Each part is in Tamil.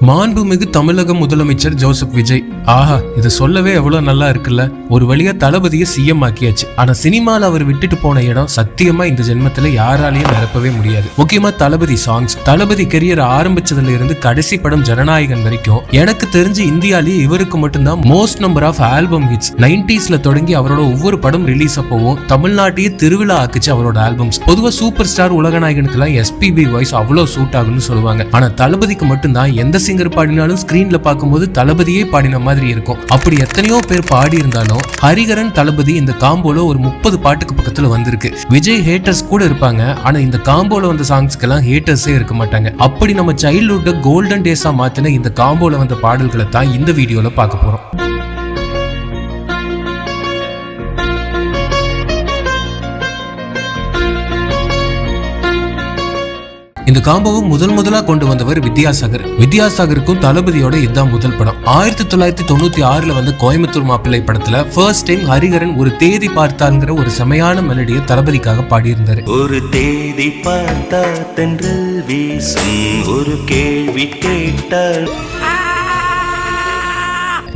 மாண்புமிகு தமிழக முதலமைச்சர் ஜோசப் விஜய். ஆஹா, இது சொல்லவே எவ்வளவு நல்லா இருக்குல்ல. ஒரு வழியா தளபதியை சிஎம் ஆக்கியாச்சு. ஆனா சினிமால அவர் விட்டுட்டு போன இடம் சத்தியமா இந்த ஜென்மத்துல யாராலையும் நிரப்பவே முடியாது. முக்கியமா தளபதி சாங்ஸ். தளபதி கெரியர் ஆரம்பிச்சதுல இருந்து கடைசி படம் ஜனநாயகன் வரைக்கும் எனக்கு தெரிஞ்சு இந்தியாலேயே இவருக்கு மட்டும்தான் most number of album hits. 90sல தொடங்கி அவரோட ஒவ்வொரு படம் ரிலீஸ் அப்பவும் தமிழ்நாட்டையே திருவிழா ஆக்குச்சு அவரோட ஆல்பம்ஸ். பொதுவா சூப்பர் ஸ்டார் உலகநாயகனுக்கு எல்லாம் எஸ்பிபி வாய்ஸ் அவ்வளவு சூட் ஆகும்னு சொல்லுவாங்க. ஆனா தளபதிக்கு மட்டும்தான் எந்த சிங்கர் பாடினாலும் ஸ்கிரீன்ல பார்க்கும்போது தளபதியே பாடின மாதிரி இருக்கும். அப்படி எத்தனையோ பேர் பாடி இருந்தாலும் ஹரிகரன் தளபதி இந்த காம்போல ஒரு 30 பாட்டுக்கு பக்கத்துல வந்திருக்கு. விஜய் ஹேட்டர்ஸ் கூட இருப்பாங்க, ஆனா இந்த காம்போல வந்த சாங்ஸ்க்கெல்லாம் ஹேட்டர்ஸே இருக்க மாட்டாங்க. அப்படி நம்ம சைல்ட்ஹுட் கோல்டன் டேஸா மாத்தின இந்த காம்போல வந்த பாடல்களை தான் இந்த வீடியோல பார்க்க போறோம். இந்த காம்போவை முதலா கொண்டு வந்தவர் வித்யாசாகர். வித்யாசாகருக்கும் தளபதியோட இதுதான் முதல் படம். 1996ல வந்து கோயம்புத்தூர் மாப்பிள்ளை படத்துல ஃபர்ஸ்ட் டைம் ஹரிகரன் ஒரு தேதி பார்த்தால்ங்கிற ஒரு செமையான மெலடியை தளபதிக்காக பாடியிருந்தாரு. ஒரு தேதி பார்த்தா தென்றல் வீசும், ஒரு கேள்வி கேட்டால்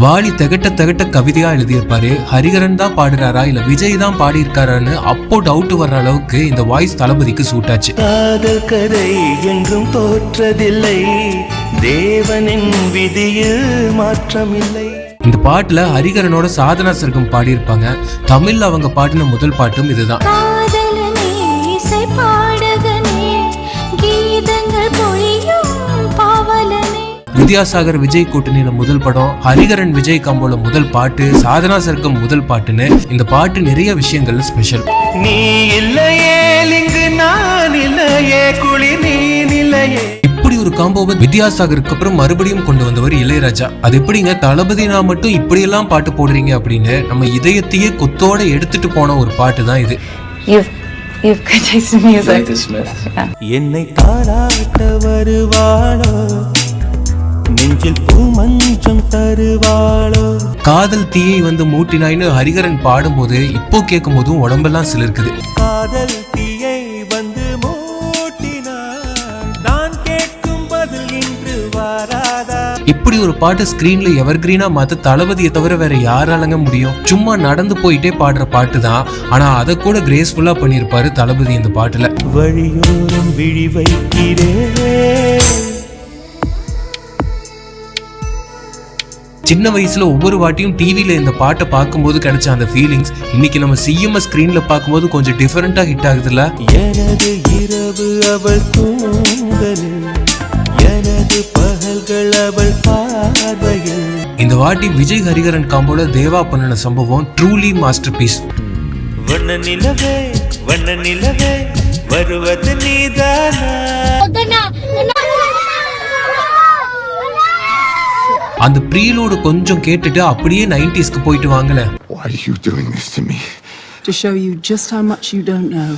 வாலி தகட்ட கவிதையா எழுதியிருப்பாரு. ஹரிகரன் தான் பாடுறாரா இல்ல விஜய் தான் பாடி இருக்காரான்னு அப்போ டவுட் வர்ற அளவுக்கு இந்த வாய்ஸ் தளபதிக்கு சூட் ஆச்சு. காதல் கதை என்றும் தோற்றதில்லை, தேவனின் விதியில் மாற்றமில்லை. இந்த பாட்டுல ஹரிகரனோட சாதனா சர்க்கம் பாடி இருப்பாங்க. தமிழ்ல அவங்க பாடின முதல் பாட்டும் இதுதான். வித்யாசாகர் விஜய் கூட்டணியில முதல் படம், ஹரிகரன் விஜய் காம்போல முதல் பாட்டு, சாதனா சர்க்கம் முதல் பாட்டுன்னு இந்த பாட்டு நிறைய விஷயங்கள் ஸ்பெஷல். நீ இல்லையே இங்கு நான் இல்லையே, குளிர் நீ இல்லையே. இப்படி ஒரு காம்போவை வித்யாசாகருக்கு அப்புறம் மறுபடியும் கொண்டு வந்தவர் இளையராஜா. அது எப்படிங்க தளபதினா மட்டும் இப்படி எல்லாம் பாட்டு போடுறீங்க அப்படின்னு நம்ம இதயத்தையே கொத்தோட எடுத்துட்டு போன ஒரு பாட்டு தான் இது. என்னை தாராட்ட வருவாளோ, நெஞ்சில் பூமஞ்சம் தருவாளோ. காதல் தீயை வந்து மூட்டினாய்னு ஹரிகரன் பாடும்போது இப்போ கேட்கும் போதும் உடம்பெல்லாம் சிலிர்க்குது. காதல் தீயை வந்து மூட்டினாள், நான் கேட்கும் பதில் இன்று வராதா. இப்படி ஒரு பாட்டு ஸ்கிரீன்ல எவர்கிரீனா மாத்த தளபதியை தவிர வேற யாராலங்க முடியும்? சும்மா நடந்து போயிட்டே பாடுற பாட்டு தான், ஆனா அதை கூட கிரேஸ்ஃபுல்லா பண்ணிருப்பாரு தளபதி இந்த பாட்டுல. வழியோரம் விழி வைக்கிறேன். சின்ன வயசுல ஒவ்வொரு வாட்டியும் டிவில இந்த பாட்டை பார்க்கும்போது கிடைச்ச அந்த ஃபீலிங்ஸ் இன்னைக்கு நம்ம சிஎம்எஸ் ஸ்கிரீன்ல பார்க்கும்போது கொஞ்சம் டிஃபரெண்டா ஹிட் ஆகுதுல்ல. எனது இரவு அவள் தூங்கலில், எனது பகல்கள் அவள் பார்வையில். இந்த வாட்டி விஜய் ஹரிகரன் காம்போல தேவா பண்ணின சம்பவம் ட்ரூலி மாஸ்டர் பீஸ். வண்ண நிலவே வருவது நீதானா. அந்த ப்ரீலோடு கொஞ்சம் கேட்டுட்டு அப்படியே 90sக்கு போயிட்டு வாங்கல. Why are you doing this to me? To show you just how much you don't know.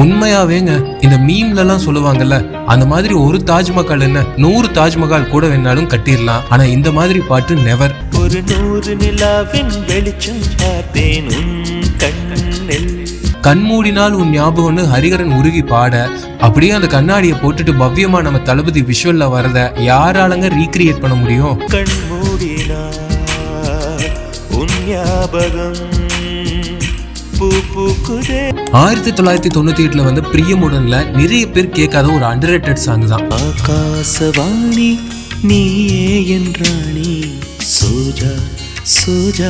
உண்மையாவேங்க இந்த மீம்ல எல்லாம் சொல்லுவாங்கல்ல, அந்த மாதிரி ஒரு தாஜ்மஹால் என்ன 100 தாஜ்மஹால் கூட வேணாலும் கட்டிடலாம், ஆனா இந்த மாதிரி பாட்டு நெவர். ஒரு 100 நிலாவின் வெளிச்சம் பார்த்தேன் உன் கண்ணில், கண்மூடினால் உன் ஞாபகம்னு ஹரிகரன் உருகி பாட, அப்படியே அந்த கண்ணாடியை போட்டுட்டு பவ்யமா நம்ம தளபதி விஷுவல்ல வரத யாராலங்க ரீக்ரியேட் பண்ண முடியும்? கண்மூடினால் உன் ஞாபகம் பூ பூக்குதே. 1998ல வந்து பிரியமுடன்ல நிறைய பேர் கேட்காத ஒரு அண்டர்ரேட்டட் சாங் தான் ஆகாசவாணி நீயே என்றாணி, சோஜா சோஜா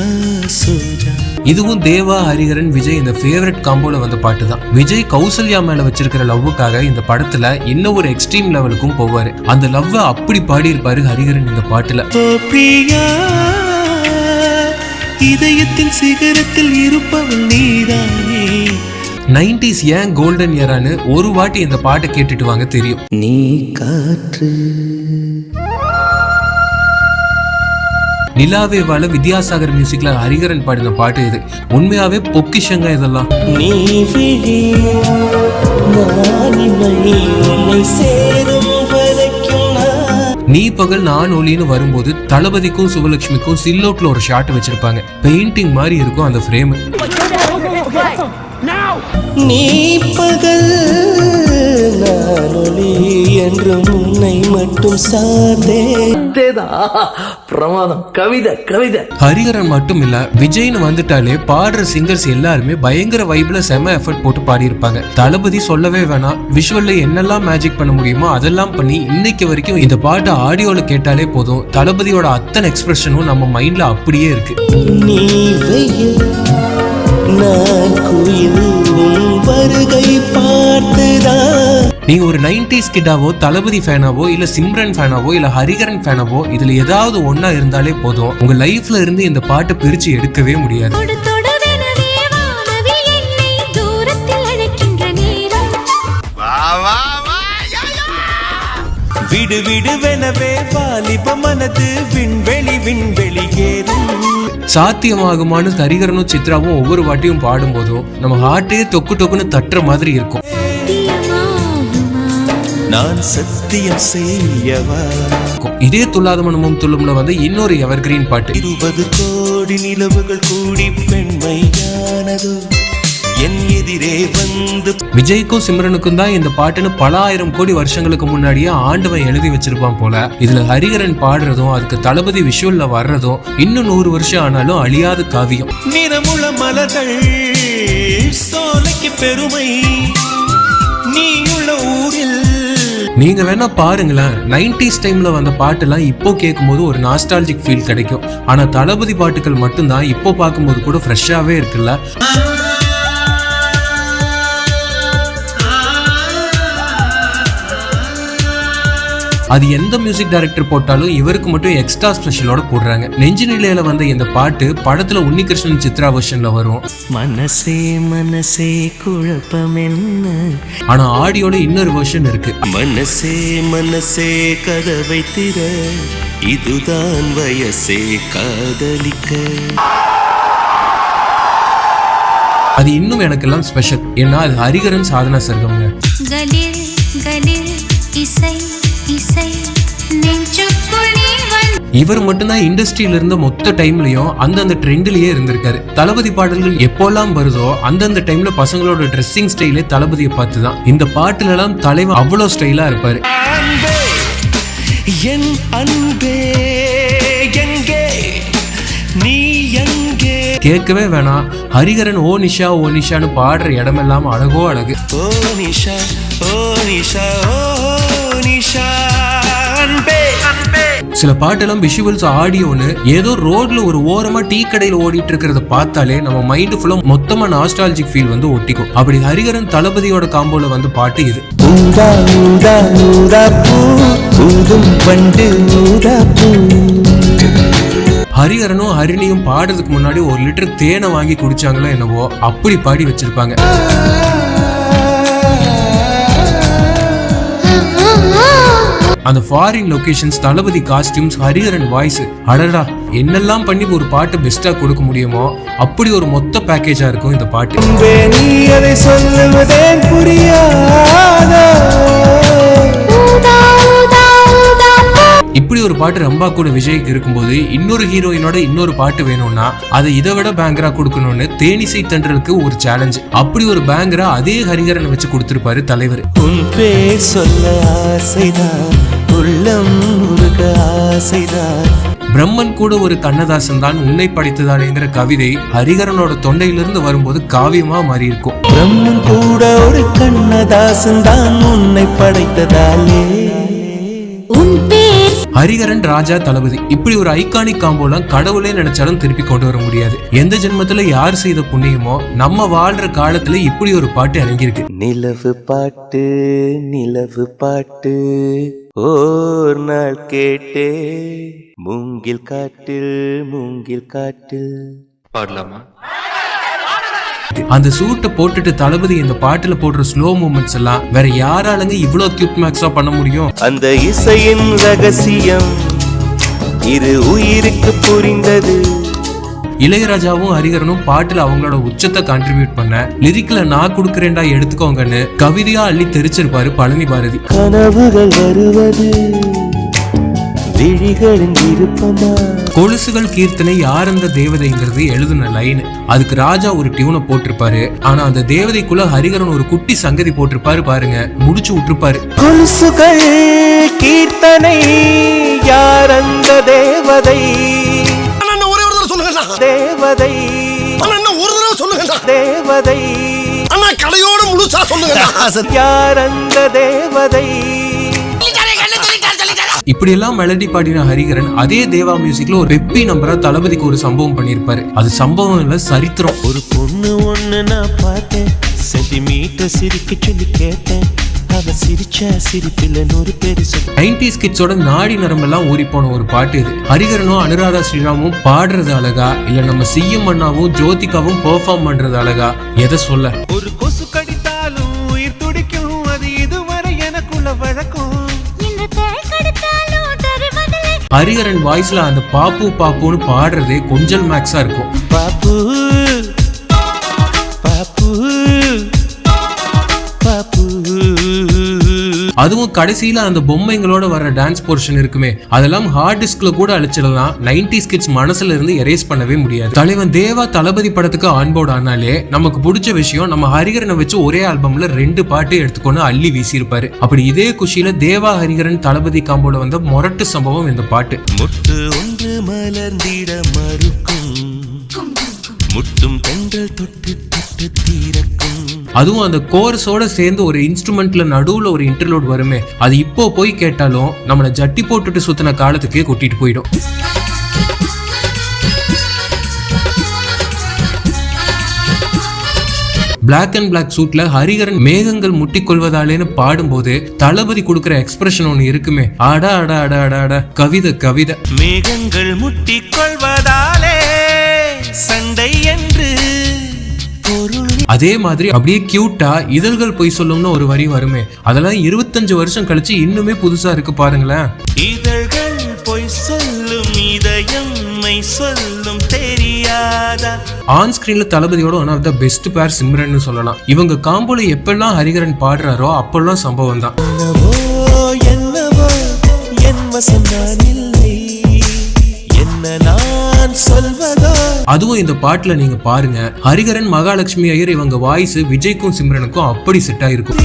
சோஜா. இதுவும் தேவா ஹரிகரன் விஜய் இந்த ஃபேவரட் காம்போல வந்த பாட்டு தான். விஜய் கௌசல்யா மேல வச்சிருக்கிற லவ்வுக்காக இந்த படத்துல இன்னும் ஒரு எக்ஸ்ட்ரீம் லெவலுக்கும் போவாரு. அந்த லவ்வை அப்படி பாடி இருப்பாரு ஹரிகரன் இந்த பாட்டுல. இதயத்தின் சிகரத்தில் இருப்பவள் நீதானே. 90s ஏன் கோல்டன் இயரான்னு ஒரு வாட்டி இந்த பாட்டை கேட்டுட்டு வாங்க தெரியும். நீ காற்று நிலாவே வாழ வித்யாசாகர் மியூசிக்ல ஹரிகரன் பாடின பாட்டு இது. உண்மையாவே பொக்கிஷங்க இதெல்லாம். நீ விழி நான் உன்னை சேரும் வரைக்கும். நீ பகல் நான் ஒளின்னு வரும்போது தளபதிக்கும் சுபலட்சுமிக்கும் சில்லோட்ல ஒரு ஷாட் வச்சிருப்பாங்க. பெயிண்டிங் மாதிரி இருக்கும் அந்த ஃப்ரேம். நீ பகல் நான் ஒளி என்றும் உன்னை மட்டும் சார்ந்தே. பிரமாதம். கவிதை கவிதை. ஹரிஹரன் மட்டும் இல்ல, விஜய்னு வந்துட்டாலே பாடுற சிங்கர்ஸ் எல்லாருமே பயங்கர வைப்ல செம எஃபர்ட் போட்டு பாடியிருப்பாங்க. தளபதி சொல்லவே வேணாம், விஷுவல்ல என்னெல்லாம் மேஜிக் பண்ண முடியுமோ அதெல்லாம் பண்ணி இன்னைக்கு வரைக்கும் இந்த பாட்டு ஆடியோல கேட்டாலே போதும், தளபதியோட அத்தனை எக்ஸ்பிரஷனும் நம்ம மைண்ட்ல அப்படியே இருக்கு. நீ வெயில் நான் குயில் உன் வருகை பார்த்துதான். நீங்க ஒரு 90s கிட்டாவோ, தளபதி ஃபேனாவோ, இல்ல சிம்ரன் ஃபேனாவோ, இல்ல ஹரிஹரன் ஃபேனாவோ, இதுல ஏதாவது ஒன்னா இருந்தாலே போதும், உங்க லைஃப்ல இருந்து இந்த பாட்டை பிரிச்சு எடுக்கவே முடியாது. விடு விடுவெனவே வாலிப மனது விண்வெளி விண்வெளி ஏறும். சாத்தியமாகுமான்னு ஹரிஹரனும் சித்ராவும் ஒவ்வொரு வாட்டியும் பாடும் போதும் நம்ம ஹார்ட்டே தொக்கு தொக்குன்னு தட்டுற மாதிரி இருக்கும். நான் சத்தியம் செய்யவா. இதே துல்லாத மனமும் துள்ளும்ல வந்து இன்னொரு எவர்கிரீன் பாட்டு. 20 கோடி நிலவுகள் கூடி பெண்மையானது என் எதிரே வந்து. விஜய்க்கும் சிம்ரனுக்கும் தான் இந்த பாட்டுன்னு பல ஆயிரம் கோடி வருஷங்களுக்கு முன்னாடியே ஆண்டவன் எழுதி வச்சிருப்பான் போல. இதுல ஹரிஹரன் பாடுறதும் அதுக்கு தளபதி விஷுவல்ல வர்றதும் இன்னும் 100 வருஷம் ஆனாலும் அழியாத காவியம். நிறமுள்ள மலர்கள் சோலைக்கு பெருமை நீயுள்ள ஊரில். நீங்க வேணா பாருங்களேன், 90s டைம்ல வந்த பாட்டுலாம் இப்போ கேட்கும்போது ஒரு நாஸ்டாலஜிக் ஃபீல் கிடைக்கும். ஆனா தளபதி பாட்டுகள் மட்டும்தான் இப்போ பார்க்கும்போது கூட ஃப்ரெஷ்ஷாவே இருக்குல்ல. அது எந்த மியூசிக் டைரக்டர் போட்டாலும் இவருக்கு மட்டும் எக்ஸ்ட்ரா ஸ்பெஷலோட போடுறாங்க. நெஞ்சு நிலையில வந்த இந்த பாட்டு படத்துல உன்னிகிருஷ்ணன் சித்ரா வெர்ஷன்ல வரும். மனசே மனசே குழப்பம் என்ன. ஆனா ஆடியோல இன்னொரு வெர்ஷன் இருக்கு. மனசே மனசே கதவை திற, இதுதான் வயசே காதலிக்க. அது இன்னும் எனக்கெல்லாம் ஸ்பெஷல். ஏன்னா அது ஹரிஹரன் சாதனா சர்க்கம்ங்க. இவர் மட்டும்தான் இண்டஸ்ட்ரியில இருந்த மொத்த டைம்லயும் அந்தந்த ட்ரெண்ட்லயே இருந்திருக்காரு. தளபதி பாடல்கள் எப்போல்லாம் வருதோ அந்தந்த டைம்ல பசங்களோட ட்ரெஸ்ஸிங் ஸ்டைலே தளபதியை பார்த்துதான். இந்த பாட்டுல எல்லாம் தலைவன் அவ்வளவு ஸ்டைலா இருப்பாரு. என் அன்பே எங்கே நீ எங்கே. கேட்கவே வேணாம், ஹரிஹரன் ஓ நிஷா ஓ நிஷான்னு பாடுற இடமெல்லாம் அழகோ அழகு. ஓ நிஷா ஓ நிஷா ஓ நிஷா அன்பே அன்பே. சில பாட்டெல்லாம் விஷுவல்ஸ் ஆடியோன்னு ஏதோ ரோட்ல ஒரு ஓரமா டீ கடையில ஓடிட்டு இருக்கிறத பார்த்தாலே நம்ம மைண்ட் ஃபுல்லா மொத்தமா நாஸ்டாலஜிக் ஃபீல் வந்து ஒட்டிக்கும். அப்படி ஹரிஹரன் தளபதியோட காம்போல வந்து பாட்டு இது. ஊதா ஊதா ஊதா பூ ஊதும் பண்டு ஊதா பூ. ஹரிஹரனும் ஹரிணியும் பாடுறதுக்கு முன்னாடி 1 லிட்டர் தேனை வாங்கி குடிச்சாங்களோ என்னவோ அப்படி பாடி வச்சிருப்பாங்க. அந்த ஃபாரின் லொகேஷன்ஸ், தளபதி காஸ்டியூம்ஸ், ஹரிஹரன் வாய்ஸ், அடடா என்னெல்லாம் பண்ணி ஒரு பாட்டு பெஸ்டா கொடுக்க முடியுமோ அப்படி ஒரு மொத்த பேக்கேஜா இருக்கும் இந்த பாட்டு. நீ அதை சொல்லுவதே புரியாதா. இப்படி ஒரு பாட்டு ரம்பா கூட விஜய்க்கு இருக்கும்போது இன்னொரு ஹீரோயினோட இன்னொரு பாட்டு வேணும்னா அதை இதை விட பேங்கரா கொடுக்கணும்னு தேனிசை தென்றலுக்கு ஒரு சேலஞ்ச். அப்படி ஒரு பேங்கரா அதே ஹரிஹரன் வச்சு கொடுத்திருப்பாரு தலைவர். உன் பேர் சொல்ல ஆசைதான், உள்ளம் உருக ஆசைதான். பிரம்மன் கூட ஒரு கண்ணதாசன் தான் உன்னை படைத்ததாலேங்கிற கவிதை ஹரிஹரனோட தொண்டையிலிருந்து வரும்போது காவியமா மாறி இருக்கும். பிரம்மன் கூட ஒரு கண்ணதாசன் தான் உன்னை படைத்ததாலே. ஹரிஹரன் ராஜா தளபதி இப்படி ஒரு ஐகானிக் காம்போலாம் கடவுளே நினைச்சாலும் திருப்பி கொண்டு வர முடியாது. எந்த ஜென்மத்துல யார் செய்த புண்ணியமோ நம்ம வாழ்ற காலத்துல இப்படி ஒரு பாட்டு இறங்கியிருக்கு. நிலவு பாட்டு நிலவு பாட்டு ஓர் நாள் கேட்டே மூங்கில் காட்டு பாடலாமா? அந்த சூட்டை போட்டுட்டு தளபதி இந்த பாட்டுல போடுற ஸ்லோ மூமெண்ட்ஸ் எல்லாம் வேற யாராலங்க இவ்வளவு கியூட் மேக்ஸா பண்ண முடியும்? அந்த இசையின் ரகசியம் இரு உயிருக்கு புரிந்தது. இளையராஜாவும் ஹரிஹரனும் பாட்டுல அவங்களோட உச்சத்தை கான்ட்ரிபியூட் பண்ண லிரிக்ல நான் கொடுக்கறேன்டா எடுத்துக்கோங்கன்னு கவிதையா அள்ளி தெரிச்சிருப்பாரு பழனி பாரதி. கனவுகள் வருவது விழிகளின் விருப்பமா? கொலுசுகள் கீர்த்தனை யார் அந்த தேவதைங்கிறது எழுதுன லைன். அதுக்கு ராஜா ஒரு டியூனை போட்டிருப்பாரு. ஆனா அந்த தேவதைக்குள்ள ஹரிகரன் ஒரு குட்டி சங்கதி போட்டிருப்பாரு பாருங்க, முடிச்சு விட்டுருப்பாரு. கொலுசுகள் கீர்த்தனை யார் அந்த தேவதை? ஒரே ஒரு தடவை சொல்லுங்க. தேவதை ஒரு தடவை சொல்லுங்க. தேவதை அண்ணா கடையோட முழுசா சொல்லுங்க. யார் அந்த தேவதை? இப்படி எல்லாம் மெலடி பாடின ஹரிகரன் அதே தேவா மியூசிக்ல ஒரு பெப்பி நம்பரா தளபதிக்கு ஒரு சம்பவம் பண்ணிருப்பாரு. அது சம்பவம் இல்ல, சரித்திரம். ஒரு பொண்ணு ஒண்ணு நான் பார்த்தேன், சென்டிமீட்டர் சிரிக்க சொல்லி கேட்டேன், அவ சிரிச்சா சிரிப்பில் 100 பேரு. 90s கிட்ஸோட நாடி நரம்பெல்லாம் ஊறி போன ஒரு பாட்டு இது. ஹரிகரனும் அனுராதா ஸ்ரீராமும் பாடுறது அழகா, இல்ல நம்ம சிஎம் அண்ணாவும் ஜோதிகாவும் பெர்ஃபார்ம் பண்றது அழகா, எதை சொல்ல? ஒரு கொசு கடித்தாலும் உயிர் துடிக்கும், அது இதுவரை எனக்குள்ள வழக்கம். ஹரிகரன் வாய்ஸ்ல அந்த பாப்பு பாப்புன்னு பாடுறதே கொஞ்சல் மேக்ஸா இருக்கும். பாப்பு பாப்பு பாப்பு. அதுவும் கடைசியில அந்த பொம்மைங்களோட வர்ற டான்ஸ் போர்ஷன் இருக்குமே, அதெல்லாம் ஹார்ட் டிஸ்க்ல கூட அழிச்சிடலாம். 90s கிட்ஸ் மனசுல இருந்து எரேஸ் பண்ணவே முடியாது. தலைவன் தேவா தளபதி படத்துக்கு ஆன்போர்ட் ஆனாலே நமக்கு பிடிச்ச விஷயம், நம்ம ஹரிகரனை வச்சு ஒரே ஆல்பம்ல 2 பாட்டு எடுத்துக்கொண்டு அள்ளி வீசியிருப்பாரு. அப்படி இதே குஷியில தேவா ஹரிகரன் தளபதி காம்போட வந்த மொரட்டு சம்பவம் இந்த பாட்டு. முட்டு ஒன்று மலர்ந்திட மறுக்கும், முட்டும் பெண்கள் தொட்டு தொட்டு தீரக்கும். அதுவும் அந்த கோரஸோட சேர்ந்து ஒரு இன்ஸ்ட்ருமெண்ட்ல நடுவுல ஒரு இன்டர்லூட் வருமே, அது இப்போ போய் கேட்டாலும் நம்மள ஜட்டி போட்டுட்டு சுத்தின காலத்துக்கே கூட்டிட்டு போயிடும். பிளாக் அண்ட் பிளாக் சூட்ல ஹரிகரன் மேகங்கள் முட்டிக்கொள்வதாலேன்னு பாடும்போது தளபதி கொடுக்கிற எக்ஸ்பிரஷன் ஒண்ணு இருக்குமே, அடா அடா அடா அடா அடா, கவிதை கவிதை. மேகங்கள் முட்டிக்கொள்வதாலே சண்டை என்று பொருள். அதே மாதிரி அப்படியே கியூட்டா இதழ்கள் பொய் சொல்லும்னு ஒரு வரி வருமே, அதெல்லாம் 25 வருஷம் கழிச்சு இன்னுமே புதுசா இருக்கு பாருங்களேன். இதழ்கள் பொய் சொல்லும், இதயம் மை சொல்லும், தெரியாதா? ஆன் ஸ்கிரீன்ல தளபதியோட ஒன் ஆஃப் த பெஸ்ட் பேர் சிம்ரன் சொல்லலாம். இவங்க காம்போல எப்பெல்லாம் ஹரிகரன் பாடுறாரோ அப்பெல்லாம் சம்பவம் தான். என்னவோ என் வசம் நான் இல்லை, என்ன நான் சொல்வதோ. அதுவும் இந்த பாட்டுல நீங்க பாருங்க, ஹரிகரன் மகாலட்சுமி ஐயர் இவங்க வாய்ஸ் விஜய்க்கும் சிம்ரனுக்கும் அப்படி செட் ஆயிருக்கும்.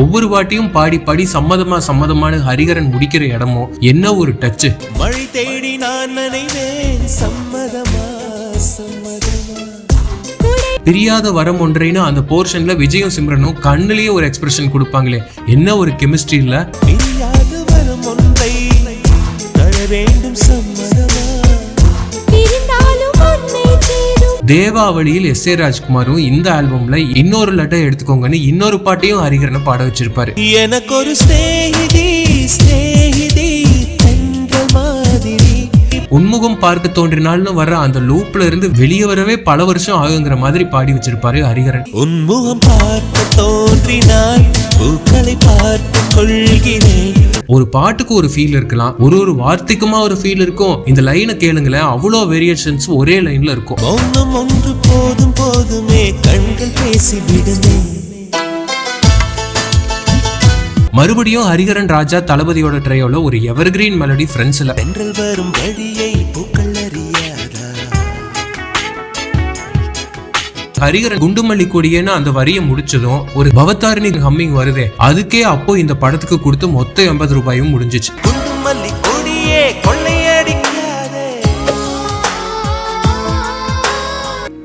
ஒவ்வொரு வாட்டியும் பாடி பாடி சம்மதமான ஹரிகரன் முடிக்கிற இடமும் என்ன ஒரு டச். மழை தேடி நான் நினைவேன், சம்மதமா சம்மதமா. பிரியாத வரம் ஒன்றைன்னு அந்த போர்ஷன்ல விஜயும் சிம்ரனும் கண்ணுலயே ஒரு எக்ஸ்பிரஷன் கொடுப்பாங்களே, என்ன ஒரு கெமிஸ்ட்ரி இல்ல. பிரியாத வரம் ஒன்றை தர வேண்டும், சம்மதமா. தேவாவளியில் எஸ் ஏ ராஜ்குமாரும் இந்த ஆல்பம்ல இன்னொரு லெட்டர் எடுத்துக்கோங்கன்னு இன்னொரு பாட்டையும் ஹரிகரனை பாட வச்சிருப்பாரு. எனக்கு ஒரு ஸ்நேகிதி ஸ்நேகிதி தங்கள் மாதிரி. உன்முகம் பார்க்க தோன்றினால்னு வர்ற அந்த லூப்ல இருந்து வெளியே வரவே பல வருஷம் ஆகுங்கிற மாதிரி பாடி வச்சிருப்பாரு ஹரிகரன். உன்முகம் பார்க்க தோன்றினால் பூக்களை பார்த்து கொள்கிறேன். ஒரு பாட்டுக்கு ஒரு ஃபீல் இருக்கலாம், ஒரு வார்த்தைக்குமா ஒரு ஃபீல் இருக்கும். இந்த லைனை கேளுங்களேன், அவ்வளோ வேரியேஷன்ஸ் ஒரே லைன்ல இருக்கும். மௌனம் ஒன்று போதும் போதுமே, கண்கள் பேசி விடுமே. மறுபடியும் ஹரிகரன் ராஜா தளபதியோட ட்ரையோல ஒரு எவர்கிரீன் மெலடி ஃப்ரெண்ட்ஸ்ல. தென்றல் வரும் வழியை பூக்கள் அறியாதா? ஹரிகரன் குண்டுமல்லி கொடியேன்னு அந்த வரியை முடிச்சதும் ஒரு பவதாரிணி ஹம்மிங் வருதே, அதுக்கே அப்போ இந்த படத்துக்கு கொடுத்து மொத்த 80 ரூபாயும் முடிஞ்சிச்சு. குண்டுமல்லி கொடியே கொள்ளையடிக்காதே.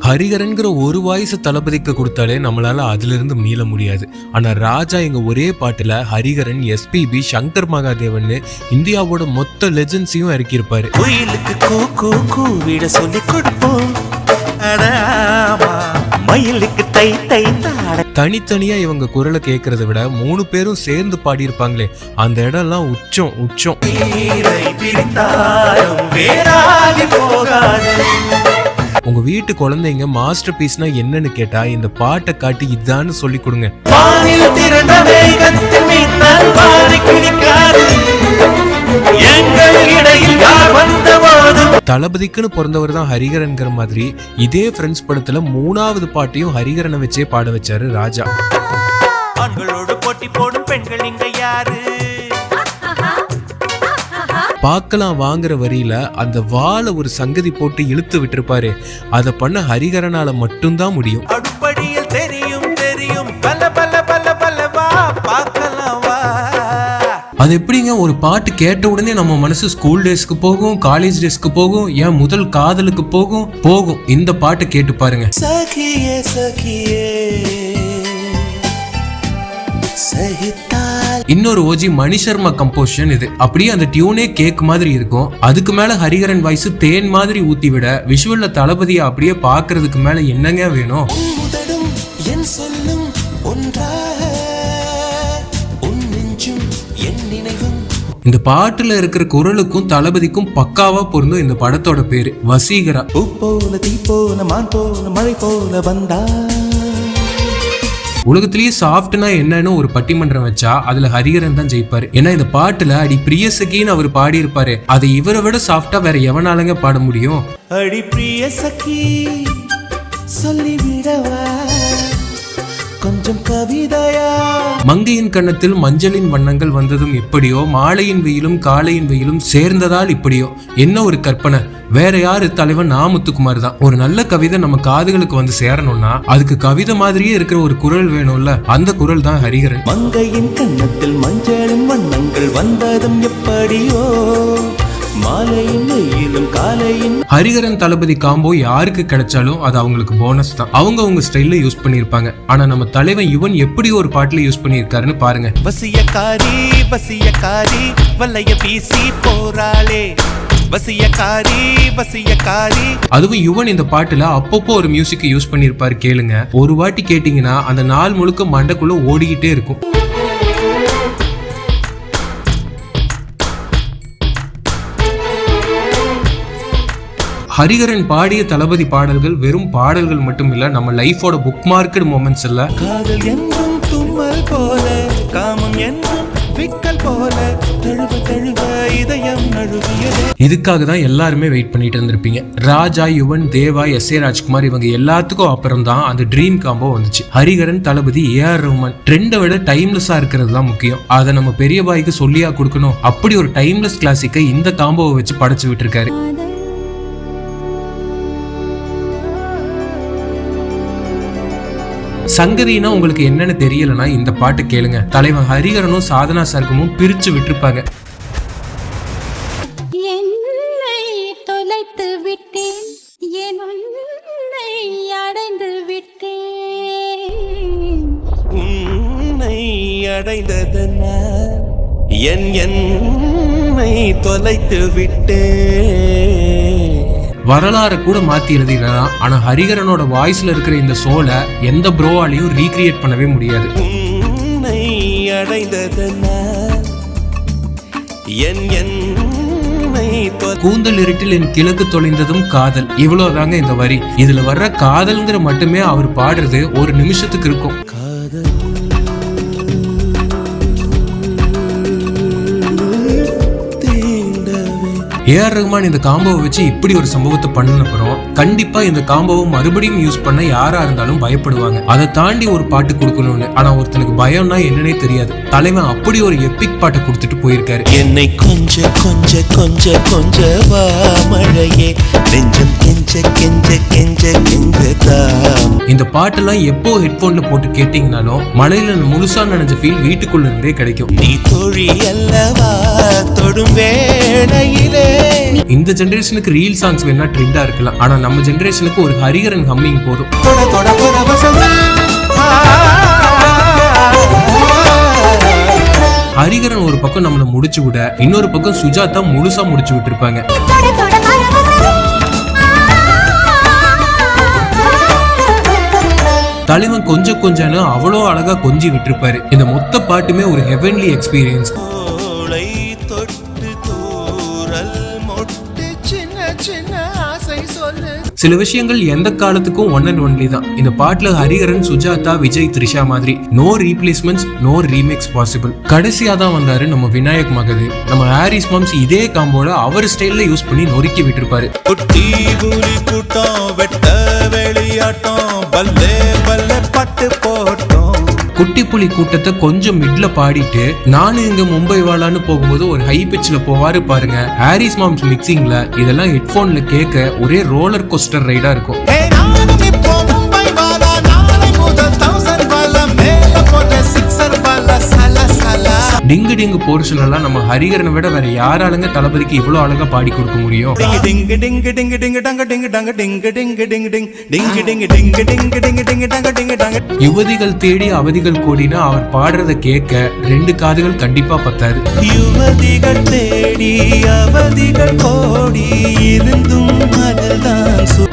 ஹரிகரன்கிற ஒரு வாய்ஸ் தளபதிக்கு கொடுத்தாலே நம்மளால அதுல இருந்து மீள முடியாது. ஆனா ராஜா எங்க ஒரே பாட்டுல ஹரிகரன், எஸ்பிபி, சங்கர் மகாதேவன் இந்தியாவோட மொத்த லெஜெண்ட்ஸையும் இறக்கியிருப்பாரு. கோயிலுக்கு கூ கூவிட சொல்லி கொடுப்போம், மயிலுக்கு தை தை தாட. தனித்தனியா இவங்க குரலை கேட்கறத விட 3 பேரும் சேர்ந்து பாடி இருப்பாங்களே, அந்த இடம்லாம் உச்சம் உச்சம். உங்க வீட்டு குழந்தைங்க மாஸ்டர் பீஸ்னா என்னன்னு கேட்டா இந்த பாட்டை காட்டி இதான்னு சொல்லி கொடுங்க. தளபதிக்குன்னு பிறந்தவர் தான் ஹரிகரன்கிற மாதிரி இதே ஃப்ரெண்ட்ஸ் படத்துல 3வது பாட்டையும் ஹரிகரனை வச்சே பாட வச்சாரு ராஜா. ஆண்களோடு போட்டி போடும் பெண்கள் இங்க யாரு? பார்க்கலாம் வாங்குற வரியில அந்த வாளை ஒரு சங்கதி போட்டு இழுத்து விட்டுருப்பாரு. அதை பண்ண ஹரிகரனால மட்டும்தான் முடியும். அடுப்படியில் தெரியும் தெரியும் பல பல பல பல வா பார்க்கலாம் வா. அது எப்படிங்க ஒரு பாட்டு கேட்ட உடனே நம்ம மனசு ஸ்கூல் டேஸ்க்கு போகும், காலேஜ் டேஸ்க்கு போகும், ஏன் முதல் காதலுக்கு போகும். இந்த பாட்டை கேட்டு பாருங்க. சகியே சகியே சகித்தால். இன்னொரு ஓஜி மணி சர்மா கம்போசிஷன் இது. அப்படியே அந்த டியூனே கேக் மாதிரி இருக்கும். அதுக்கு மேல ஹரிகரன் வாய்ஸ் தேன் மாதிரி ஊத்தி விட விஷுவல்ல தளபதியை அப்படியே பாக்குறதுக்கு மேல என்னங்க வேணும்? என் சொல்லும் ஒன்றாக உன் நெஞ்சும் என் நினைவும். இந்த பாட்டுல இருக்கிற குரலுக்கும் தளபதிக்கும் பக்காவா பொருந்தும். இந்த படத்தோட பேரு வசீகரா. பூ போல தீ போல மான் போல மழை போல வந்தா. உலகத்திலேயே சாஃப்ட்னா என்னன்னு ஒரு பட்டிமன்றம் வச்சா அதுல ஹரிகரன் தான் ஜெயிப்பாரு. ஏன்னா இந்த பாட்டுல அடி பிரிய சகின்னு அவர் பாடி இருப்பாரு. அதை இவரை விட சாஃப்டா வேற எவனாலங்க பாட முடியும்? அடி பிரிய சகி சொல்லிவிடவா கொஞ்சம் கவிதையா. மங்கையின் கன்னத்தில் மஞ்சளின் வண்ணங்கள் வந்ததும் எப்படியோ, மாலையின் வெயிலும் காலையின் வெயிலும் சேர்ந்ததால் இப்படியோ. என்ன ஒரு கற்பனை! வேற யாரு? தலைவன் நாமுத்துக்குமார் தான். ஒரு நல்ல கவிதை நம்ம காதுகளுக்கு வந்து சேரணும்னா அதுக்கு கவிதை மாதிரியே இருக்கிற ஒரு குரல் வேணும்ல, அந்த குரல் தான் ஹரிகரன். மங்கையின் கன்னத்தில் மஞ்சளின் வண்ணங்கள் வந்ததும் எப்படியோ, மாலையின் வெயிலும் காலையின். ஹரிகரன் தளபதி காம்போ யாருக்கு கிடைச்சாலும் அது அவங்களுக்கு போனஸ் தான். அவங்க ஸ்டைல்ல யூஸ் பண்ணிருப்பாங்க. ஆனா நம்ம தலைவன் யுவன் எப்படி ஒரு பாட்டுல யூஸ் பண்ணிருக்காருன்னு பாருங்க. வசியக்காரி வசியக்காரி வலைய வீசி போறாளே, வசியக்காரி வசியக்காரி. அதுவும் யுவன் இந்த பாட்டுல அப்பப்போ ஒரு மியூசிக் யூஸ் பண்ணிருப்பாரு. கேளுங்க, ஒரு வாட்டி கேட்டீங்கன்னா அந்த நாள் முழுக்க மண்டைக்குள்ள ஓடிக்கிட்டே இருக்கும். ஹரிகரன் பாடிய தளபதி பாடல்கள் வெறும் பாடல்கள் மட்டும் இல்ல, நம்ம லைஃபோட புக் மார்க்கெட் மொமெண்ட்ஸ் இல்ல. காதல் என்றும் தும்மல் போல, காமம் என்றும் விக்கல் போல, தழுவ தழுவ இதயம் நழுவியது. இதுக்காக தான் எல்லாருமே வெயிட் பண்ணிட்டு இருந்திருப்பீங்க. ராஜா, யுவன், தேவா, எஸ்.ஏ. ராஜ்குமார் இவங்க எல்லாத்துக்கும் அப்புறம் தான் அந்த ட்ரீம் காம்போ வந்துச்சு. ஹரிகரன், தளபதி, ஏ.ஆர். ரஹ்மான். ட்ரெண்டை விட டைம்லெஸ்ஸா இருக்கிறது தான் முக்கியம். அதை நம்ம பெரிய பாய்க்கு சொல்லியா கொடுக்கணும். அப்படி ஒரு டைம்லெஸ் கிளாசிக்கை இந்த காம்போவை வச்சு படைச்சு விட்டுருக்காரு. சங்கதினா உங்களுக்கு என்னன்னு தெரியலனா இந்த பாட்டு கேளுங்க. தலைவன் ஹரிகரனும் சாதனா சர்க்கமும் பிரிச்சு விட்டுருப்பாங்க. என்னை தொலைத்து விட்டேன், என் உன்னை அடைந்து விட்டேன். உன்னை அடைந்ததனால் என் என்னை தொலைத்து விட்டேன். வரலாறு கூட மாத்தி எழுதிடலாம். ஆனா ஹரிகரனோட வாய்ஸ்ல இருக்கிற இந்த சோலை எந்த ப்ரோவாலையும் ரீக்ரியேட் பண்ணவே முடியாது. உன்னை அடைந்ததனால் என் என்னை கூந்தல் இருட்டில் என் கிழக்கு தொலைந்ததும் காதல். இவ்வளவுதாங்க இந்த வரி. இதுல வர்ற காதல்ங்கிற மட்டுமே அவர் பாடுறது ஒரு நிமிஷத்துக்கு இருக்கும். காதல் ஏ.ஆர். ரஹ்மான் இந்த காம்போவை வச்சு இப்படி ஒரு சம்பவத்தை பண்ணப்பறம் கண்டிப்பா இந்த காம்போவை மறுபடியும் யூஸ் பண்ண யாரா இருந்தாலும் பயப்படுவாங்க. அதை தாண்டி ஒரு பாட்டு கொடுக்கணும்னு. ஆனா ஒருத்தனுக்கு பயம்னா என்னன்னே தெரியாது. தலைவன் அப்படி ஒரு எப்பிக் பாட்டை கொடுத்துட்டு போயிருக்காரு. என்னை கொஞ்ச கொஞ்ச கொஞ்ச கொஞ்ச வா மழையே, நெஞ்சம் கெஞ்ச கெஞ்ச கெஞ்ச கெஞ்சதா. இந்த பாட்டெல்லாம் எப்போ ஹெட்போன்ல போட்டு கேட்டீங்கனாலும் மழையில முழுசா நனைஞ்ச ஃபீல் வீட்டுக்குள்ள இருந்தே கிடைக்கும். நீ தோழி அல்லவா தொடும் வேளையிலே. இந்த ஜெனரேஷனுக்கு ரீல் சாங்ஸ் வேணா ட்ரெண்டா இருக்கலாம். ஆனா நம்ம ஜெனரேஷனுக்கு ஒரு ஹரிகரன் ஹம்மிங் போதும். ஹரிகரன் ஒரு பக்கம் நம்மள முடிச்சு விட, இன்னொரு பக்கம் சுஜாதா முழுசா முடிச்சு விட்டுருப்பாங்க. தலைவன் கொஞ்சம் கொஞ்சம் அவ்வளோ அழகா கொஞ்சி விட்டுருப்பாரு. இந்த மொத்த பாட்டுமே ஒரு ஹெவன்லி எக்ஸ்பீரியன்ஸ். தொட்டு தூரல் மொட்டு சின்ன சின்ன ஆசை சொல் சில விஷயங்கள் எந்த காலத்துக்கும் ஒன் அண்ட் ஒன்லி தான். இந்த பாட்டுல ஹரிஹரன், சுஜாதா, விஜய், த்ரிஷா மாதிரி no replacements, no remakes possible. கடைசியா தான் வந்தாரு நம்ம விநாயக் மகதேவ். நம்ம ஹாரிஸ் மாம்ஸ் இதே காம்போல அவர் ஸ்டைல்ல யூஸ் பண்ணி நொறுக்கி விட்டுருப்பாரு. குட்டி புலி கூட்டம் வெட்ட வெளியாட்டம் பல்லே பல்லே பட்டு போட்டோம். குட்டி புலி கூட்டத்தை கொஞ்சம் மிட்ல பாடிட்டு நானும் இங்க மும்பை வாழான்னு போகும்போது ஒரு ஹை பிட்ச்ல போவாரு பாருங்க. ஹாரிஸ் மாம்ஸ் மிக்சிங்ல இதெல்லாம் ஹெட்போன்ல கேட்க ஒரே ரோலர் கோஸ்டர் ரைடா இருக்கும். டிங்கு டிங்கு போர்ஷன் எல்லாம் நம்ம ஹரிஹரனை விட வேற யாராலுங்க தளபதிக்கு இவ்வளவு அழகா பாடி கொடுக்க முடியும்? யுவதிகள் தேடி அவதிகள் கோடினா அவர் பாடுறத கேட்க 2 காதுகள் கண்டிப்பா பத்தாது. யுவதிகள் தேடி அவதிகள் கோடி இருந்தும்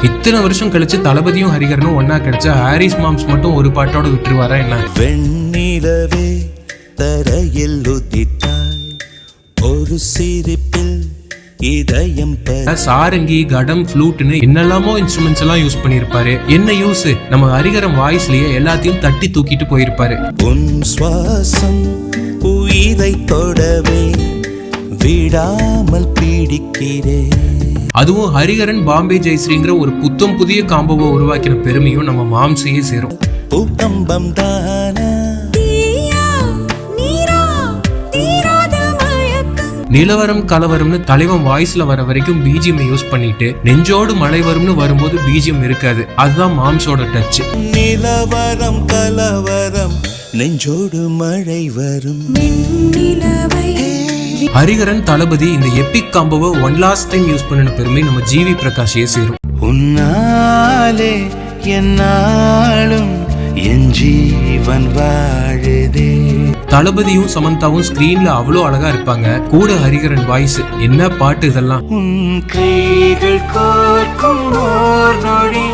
இத்தனை வருஷம் கழிச்சு தளபதியும் ஹரிஹரனும் ஒன்னா கிடைச்சா ஹாரிஸ் மாம்ஸ் மட்டும் ஒரு பாட்டோட விட்டுருவாரா என்ன? வெண்ணிலவே தரையில் உதித்தாய் ஒரு சிரிப்பில் இதயம் சாரங்கி, கடம், ஃப்ளூட்னு என்னெல்லாமோ இன்ஸ்ட்ருமெண்ட்ஸ் எல்லாம் யூஸ் பண்ணிருப்பாரு. என்ன யூஸ்? நம்ம ஹரிஹரன் வாய்ஸ்லயே எல்லாத்தையும் தட்டி தூக்கிட்டு போயிருப்பாரு. உன் சுவாசம் உயிரை தொடவே விடாமல் பீடிக்கிறேன். அதுவும் ஹரிஹரன், பாம்பே ஜெயஸ்ரீங்கிற ஒரு புத்தம் புதிய காம்போவை உருவாக்கின பெருமையும் நம்ம மாம்சையே சேரும். பூகம்பம் தானா நிலவரம் கலவரம்னு தலைவன் வாய்ஸ்ல வர வரைக்கும் பிஜிஎம் யூஸ் பண்ணிட்டு நெஞ்சோடு மழை வரும்னு வரும்போது பிஜிஎம் இருக்காது. அதுதான் மாம்ஸோட டச். நிலவரம் கலவரம் நெஞ்சோடு மழை வரும். ஹரிஹரன், தளபதி இந்த எபிக் காம்போவை ஒன் லாஸ்ட் டைம் யூஸ் பண்ணின பெருமை நம்ம ஜிவி பிரகாஷே சேரும். உன்னாலே என்னாலும் என் ஜீவன் வாழுதே. தளபதியும் சமந்தாவும் ஸ்கிரீன்ல அவ்வளோ அழகா இருப்பாங்க. கூட ஹரிஹரன் வாய்ஸ், என்ன பாட்டு இதெல்லாம்! உன் கைகள் கோர்க்கும் ஓர் நொடி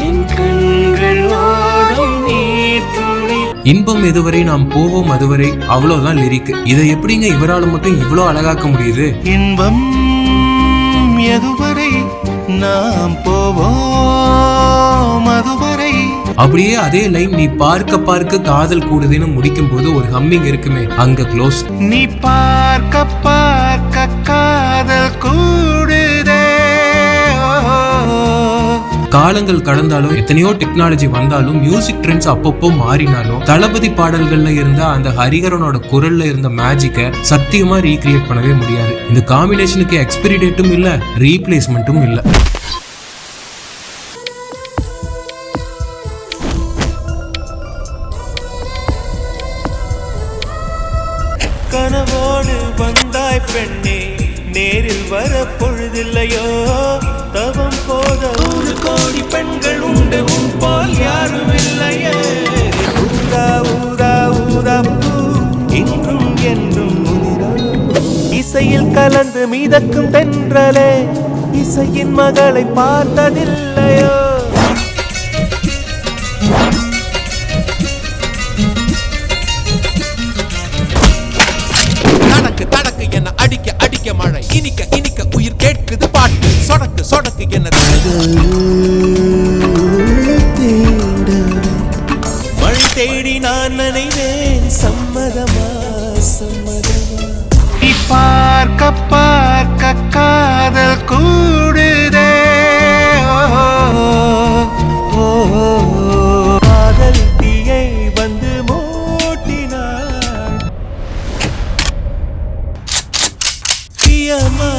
என் கண்கள் ஓடும் நீர் துளி. இன்பம் எதுவரை நாம் போவோம் அதுவரை, அவ்வளவுதான் லிரிக். இதை எப்படிங்க இவரால மட்டும் இவ்வளோ அழகாக்க முடியுது? இன்பம் எதுவரை நாம் போவோம் அதுவரை. அப்படியே அதே லைன் நீ பார்க்க பார்க்க காதல் கூடுதுன்னு முடிக்கும் போது ஒரு ஹம்மிங் இருக்குமே, அங்க க்ளோஸ். நீ பார்க்க பார்க்க காதல் கூடுதே. காலங்கள் கடந்தாலும் எத்தனையோ டெக்னாலஜி வந்தாலும் மியூசிக் ட்ரெண்ட்ஸ் அப்பப்போ மாறினாலும் தளபதி பாடல்கள்ல இருந்த அந்த ஹரிஹரனோட குரல்ல இருந்த மேஜிக்கை சத்தியமா ரீக்ரியேட் பண்ணவே முடியாது. இந்த காம்பினேஷனுக்கு எக்ஸ்பைரி டேட்டும் இல்ல, ரீப்ளேஸ்மெண்ட்டும் இல்ல. கனவோடு வந்தாய் பெண்ணே, நேரில் வர பொழுதில்லையோ. தவம் போத 1 கோடி பெண்கள் உண்டு, உன் போல் யாரும் இல்லையே. ஊதா ஊதா ஊதா பூ இன்றும் என்றும் உதிரா. இசையில் கலந்து மிதக்கும் தென்றலே, இசையின் மகளை பார்த்ததில்லையோ. தடக்கு தடக்கு என்ன அடிக்க அடிக்க மழை, இனிக்க இனிக்க உயிர் கேட்குது பாட்டு, சொடக்கு சொடக்கு என்ன மழை தேடி நான் நினைவேன். சம்மதமா சம்மதமா. நீ பார்க்க பார்க்க காதல் கூடுதே. காதல் தீயை வந்து மூட்டினார். பியமா